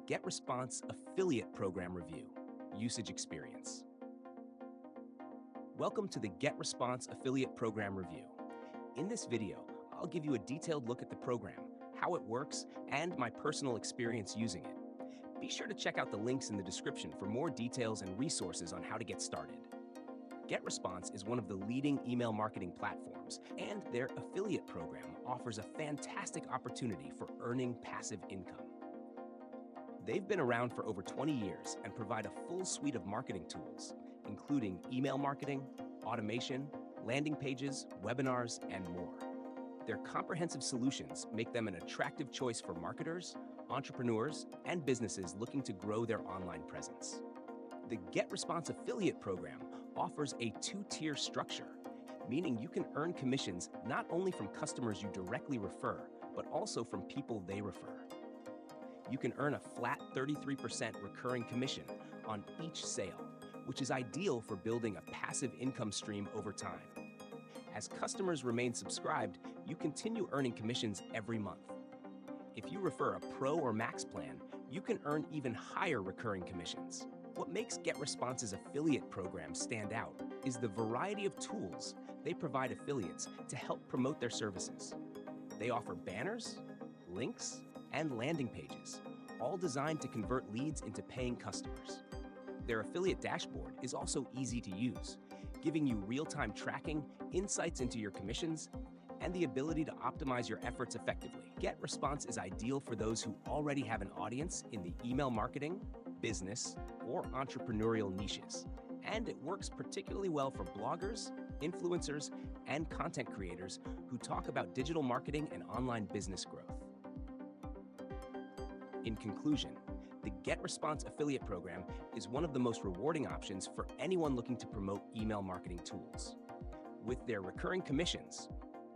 GetResponse Affiliate Program Review, Usage Experience. Welcome to the GetResponse Affiliate Program Review. In this video, I'll give you a detailed look at the program, how it works, and my personal experience using it. Be sure to check out the links in the description for more details and resources on how to get started. GetResponse is one of the leading email marketing platforms, and their affiliate program offers a fantastic opportunity for earning passive income. They've been around for over 20 years and provide a full suite of marketing tools, including email marketing, automation, landing pages, webinars, and more. Their comprehensive solutions make them an attractive choice for marketers, entrepreneurs, and businesses looking to grow their online presence. The GetResponse Affiliate Program offers a two-tier structure, meaning you can earn commissions not only from customers you directly refer, but also from people they refer. You can earn a flat 33% recurring commission on each sale, which is ideal for building a passive income stream over time. As customers remain subscribed, you continue earning commissions every month. If you refer a Pro or Max plan, you can earn even higher recurring commissions. What makes GetResponse's affiliate program stand out is the variety of tools they provide affiliates to help promote their services. They offer banners, links, and landing pages, all designed to convert leads into paying customers. Their affiliate dashboard is also easy to use, giving you real-time tracking, insights into your commissions, and the ability to optimize your efforts effectively. GetResponse is ideal for those who already have an audience in the email marketing, business, or entrepreneurial niches, and it works particularly well for bloggers, influencers, and content creators who talk about digital marketing and online business growth. In conclusion, the GetResponse Affiliate Program is one of the most rewarding options for anyone looking to promote email marketing tools. With their recurring commissions,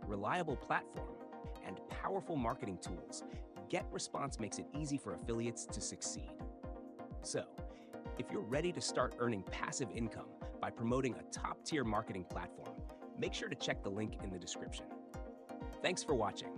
reliable platform, and powerful marketing tools, GetResponse makes it easy for affiliates to succeed. So, if you're ready to start earning passive income by promoting a top-tier marketing platform, make sure to check the link in the description. Thanks for watching.